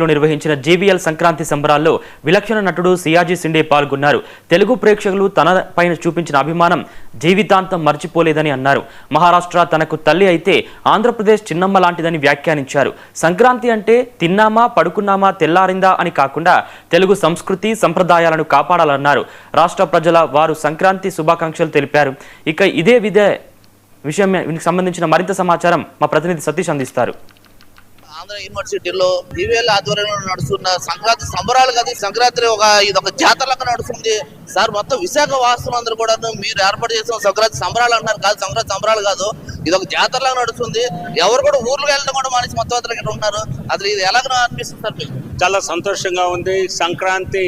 లో నిర్వహించిన జీవీఎల్ సంక్రాంతి సంబరాల్లో విలక్షణ నటుడు సియాజీ సిండే పాల్గొన్నారు. తెలుగు ప్రేక్షకులు తన పైన చూపించిన అభిమానం జీవితాంతం మర్చిపోలేదని అన్నారు. మహారాష్ట్ర తనకు తల్లి అయితే ఆంధ్రప్రదేశ్ చిన్నమ్మ లాంటిదని వ్యాఖ్యానించారు. సంక్రాంతి అంటే తిన్నామా పడుకున్నామా తెల్లారిందా అని కాకుండా తెలుగు సంస్కృతి సంప్రదాయాలను కాపాడాలన్నారు. రాష్ట్ర ప్రజల వారు సంక్రాంతి శుభాకాంక్షలు తెలిపారు. ఇక ఇదే విషయం సంబంధించిన మరింత సమాచారం మా ప్రతినిధి సతీష్ అందిస్తారు. ఆంధ్ర యూనివర్సిటీలో జీవీఎల్ ఆధ్వర్యంలో నడుస్తున్న సంక్రాంతి సంబరాలు కదా. సంక్రాంతి ఇదొక జాతరలాగా నడుస్తుంది సార్. మొత్తం విశాఖ వాస్తులందరూ కూడా మీరు ఏర్పాటు చేసిన సంక్రాంతి సంబరాలు అంటారు కాదు, సంక్రాంతి సంబరాలు కాదు, ఇది ఒక జాతరలాగా నడుస్తుంది. ఎవరు కూడా ఊర్లోకి వెళ్ళడం కూడా మనిషి మొత్తం ఇక్కడ ఉన్నారు. అసలు ఇది ఎలాగ అనిపిస్తుంది సార్ మీకు? చాలా సంతోషంగా ఉంది. సంక్రాంతి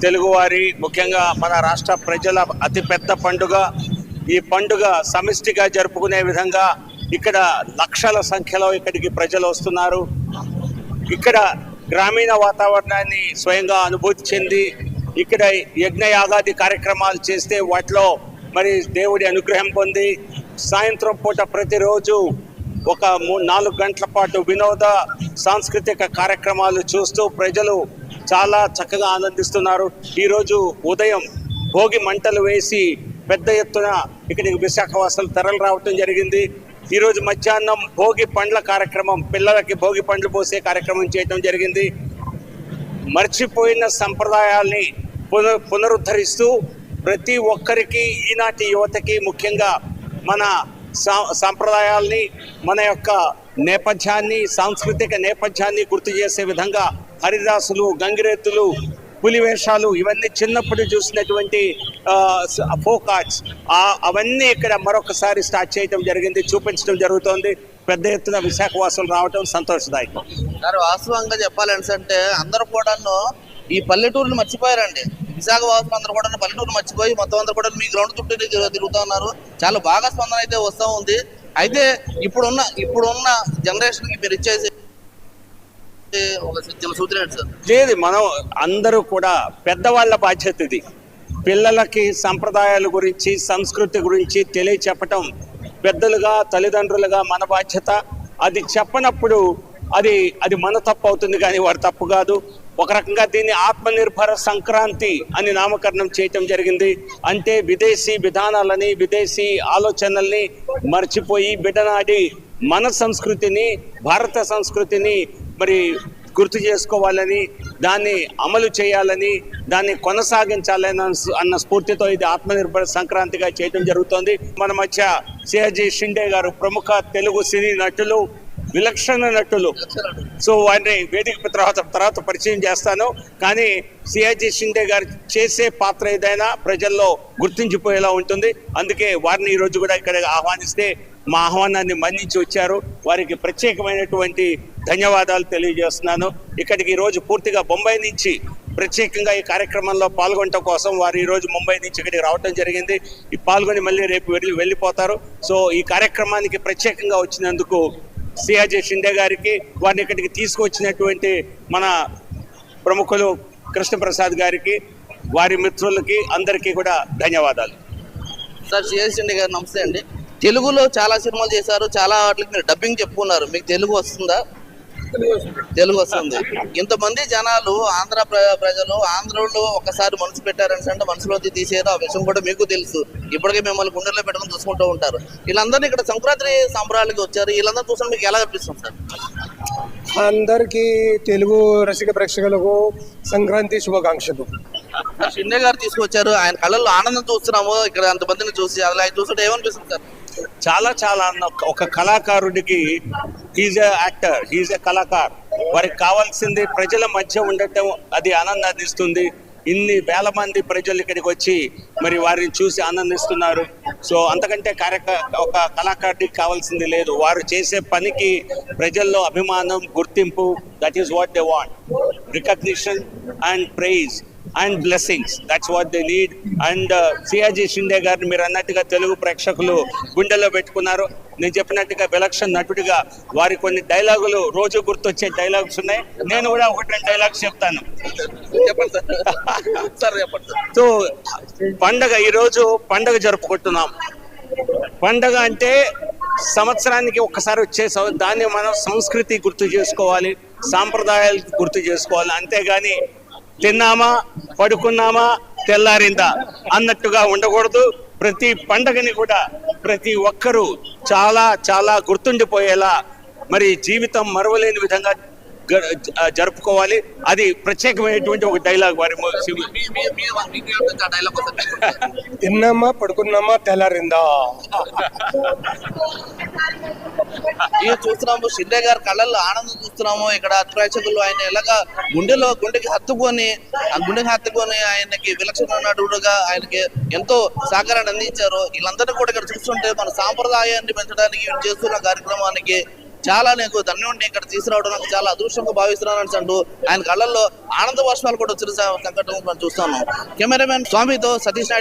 తెలుగువారి, ముఖ్యంగా మన రాష్ట్ర ప్రజల అతిపెద్ద పండుగ. ఈ పండుగ సమిష్టిగా జరుపుకునే విధంగా ఇక్కడ లక్షల సంఖ్యలో ఇక్కడికి ప్రజలు వస్తున్నారు. ఇక్కడ గ్రామీణ వాతావరణాన్ని స్వయంగా అనుభూతి చెంది ఇక్కడ యజ్ఞయాగాది కార్యక్రమాలు చేస్తే వాటిలో మరి దేవుడి అనుగ్రహం పొంది సాయంత్రం పూట ప్రతిరోజు ఒక 4 గంటల పాటు వినోద సాంస్కృతిక కార్యక్రమాలు చూస్తూ ప్రజలు చాలా చక్కగా ఆనందిస్తున్నారు. ఈరోజు ఉదయం భోగి మంటలు వేసి పెద్ద ఎత్తున ఇక్కడికి విశాఖవాసులు తరలి రావటం జరిగింది. ఈరోజు మధ్యాహ్నం భోగి పండ్ల కార్యక్రమం, పిల్లలకి భోగి పండ్లు పోసే కార్యక్రమం చేయడం జరిగింది. మర్చిపోయిన సంప్రదాయాల్ని పునరుద్ధరిస్తూ ప్రతి ఒక్కరికి, ఈనాటి యువతకి ముఖ్యంగా మన సాంప్రదాయాల్ని, మన యొక్క నేపథ్యాన్ని, సాంస్కృతిక నేపథ్యాన్ని గుర్తు చేసే విధంగా హరిదాసులు, గంగిరెద్దులు, పులివేషాలు, ఇవన్నీ చిన్నప్పుడు చూసినటువంటి ఫోక్ ఆర్ట్స్ అవన్నీ ఇక్కడ మరొకసారి స్టార్ట్ చేయడం జరిగింది, చూపించడం జరుగుతోంది. పెద్ద ఎత్తున విశాఖవాసులు రావడం సంతోషదాయకం. వాస్తవంగా చెప్పాలంటే అందరూ కూడా ఈ పల్లెటూరుని మర్చిపోయారండి. విశాఖవాసులు అందరూ కూడా పల్లెటూరు మర్చిపోయి మొత్తం అందరూ కూడా మీ గ్రౌండ్ చుట్టూ తిరుగుతూ ఉన్నారు. చాలా బాగా స్పందన అయితే వస్తూ ఉంది. అయితే ఇప్పుడున్న జనరేషన్ కి మీరు ఇచ్చేసి లేదు, మనం అందరూ కూడా పెద్దవాళ్ళ బాధ్యత ఇది. పిల్లలకి సంప్రదాయాల గురించి, సంస్కృతి గురించి తెలియచెప్పటం పెద్దలుగా, తల్లిదండ్రులుగా మన బాధ్యత. అది చెప్పనప్పుడు అది మన తప్పు అవుతుంది, కానీ వాడు తప్పు కాదు. ఒక రకంగా దీన్ని ఆత్మనిర్భర సంక్రాంతి అని నామకరణం చేయటం జరిగింది. అంటే విదేశీ విధానాలని, విదేశీ ఆలోచనల్ని మర్చిపోయి బిడ్డనాడి మన సంస్కృతిని, భారత సంస్కృతిని మరి గుర్తు చేసుకోవాలని, దాన్ని అమలు చేయాలని, దాన్ని కొనసాగించాలని అన్న స్ఫూర్తితో ఇది ఆత్మనిర్భర సంక్రాంతిగా చేయడం జరుగుతోంది. మన మధ్య సియాజీ షిండే గారు ప్రముఖ తెలుగు సినీ నటులు, విలక్షణ నటులు. సో వారిని వేదిక తర్వాత పరిచయం చేస్తాను. కానీ సియాజీ షిండే గారు చేసే పాత్ర ఏదైనా ప్రజల్లో గుర్తించిపోయేలా ఉంటుంది. అందుకే వారిని ఈరోజు కూడా ఇక్కడ ఆహ్వానిస్తే మా ఆహ్వానాన్ని మన్నించి వచ్చారు. వారికి ప్రత్యేకమైనటువంటి ధన్యవాదాలు తెలియజేస్తున్నాను. ఇక్కడికి ఈరోజు పూర్తిగా బొంబాయి నుంచి ప్రత్యేకంగా ఈ కార్యక్రమంలో పాల్గొనడం కోసం వారు ఈరోజు ముంబై నుంచి ఇక్కడికి రావడం జరిగింది. ఈ పాల్గొని మళ్ళీ రేపు వెళ్ళిపోతారు. సో ఈ కార్యక్రమానికి ప్రత్యేకంగా వచ్చినందుకు సియాజీ షిండే గారికి, వారిని ఇక్కడికి తీసుకువచ్చినటువంటి మన ప్రముఖులు కృష్ణప్రసాద్ గారికి, వారి మిత్రులకి అందరికీ కూడా ధన్యవాదాలు. సార్, సియాజీ షిండే గారు నమస్తే అండి. తెలుగులో చాలా సినిమాలు చేశారు, చాలా వాటికి మీరు డబ్బింగ్ చెప్పుకున్నారు. మీకు తెలుగు వస్తుందా? తెలుగు వస్తుంది. ఇంతమంది జనాలు, ఆంధ్ర ప్రజలు ఆంధ్రలో ఒకసారి మనసు పెట్టారని మనసులో తీసేరు. ఆ విషయం కూడా మీకు తెలుసు. ఇప్పటికే మిమ్మల్ని గుండెల్లో పెట్టుకుని చూసుకుంటూ ఉంటారు. వీళ్ళందరినీ ఇక్కడ సంక్రాంతి సంబరాలకి వచ్చారు. వీళ్ళందరూ చూసిన మీకు ఎలా అనిపిస్తుంది సార్? అందరికీ తెలుగు రసిక ప్రేక్షకులకు సంక్రాంతి శుభాకాంక్షలు. షిండే గారు తీసుకొచ్చారు. ఆయన కళ్ళల్లో ఆనందం చూస్తున్నాము ఇక్కడ అంతమందిని చూసి. అలా ఆయన చూస్తుంటే ఏమనిపిస్తుంది సార్? చాలా చాలా ఒక కళాకారుడికి, he's a actor, he's a kalakar. వారికి కావాల్సింది ప్రజల మధ్య ఉండటం, అది ఆనందాన్ని ఇస్తుంది. ఇన్ని వేల మంది ప్రజలు ఇక్కడికి వచ్చి మరి వారిని చూసి ఆనందిస్తున్నారు. సో అంతకంటే ఒక కళాకారుడికి కావాల్సింది లేదు. వారు చేసే పనికి ప్రజల్లో అభిమానం, గుర్తింపు, that is what they want. Recognition and prize and blessings, that's what they need. And Sayaji Shinde గారిని మీరు అన్నట్టుగా తెలుగు ప్రేక్షకులు గుండెల్లో పెట్టుకున్నారు. నేను చెప్పినట్టుగా విలక్షణ నటుడిగా వారి కొన్ని డైలాగులు రోజు గుర్తొచ్చే డైలాగ్స్ ఉన్నాయి. నేను కూడా 1-2 డైలాగ్స్ చెప్తాను. సో పండగ, ఈరోజు పండగ జరుపుకుంటున్నాం. పండగ అంటే సంవత్సరానికి ఒక్కసారి వచ్చే దాన్ని మనం సంస్కృతి గుర్తు చేసుకోవాలి. సాంప్రదాయాలు గుర్తు చేసుకోవాలి. అంతేగాని తిన్నామా పడుకున్నామా తెల్లారిందా అన్నట్టుగా ఉండకూడదు. ప్రతి పండగని కూడా ప్రతి ఒక్కరూ చాలా చాలా గుర్తుండిపోయేలా మరి జీవితం మరవలేని విధంగా జరుపుకోవాలి. అది ప్రత్యేకమైనటువంటి ఒక డైలాగ్ వారి తిన్నామా పడుకున్నామా తెల్లారిందా. ఇది చూస్తున్నాము, షిండే గారి కళ్ళల్లో ఆనందం చూస్తున్నాము. ఇక్కడ ప్రేక్షకులు ఆయన ఎలాగా గుండెకి హత్తుకొని ఆయనకి విలక్షణ నటుడుగా ఆయనకి ఎంతో సహకారాన్ని అందించారు. వీళ్ళందరినీ కూడా ఇక్కడ చూస్తుంటే మన సాంప్రదాయాన్ని పెంచడానికి చేస్తున్న కార్యక్రమానికి చాలా నాకు ధన్యుడిని ఇక్కడ తీసుకురావడం నాకు చాలా అదృష్టంగా భావిస్తున్నాను అంటూ ఆయన కళ్ళల్లో ఆనంద వర్షాలు కూడా వచ్చిన సంఘటన మనం చూస్తాము. కెమెరామెన్ స్వామితో సతీష్ నాయుడు.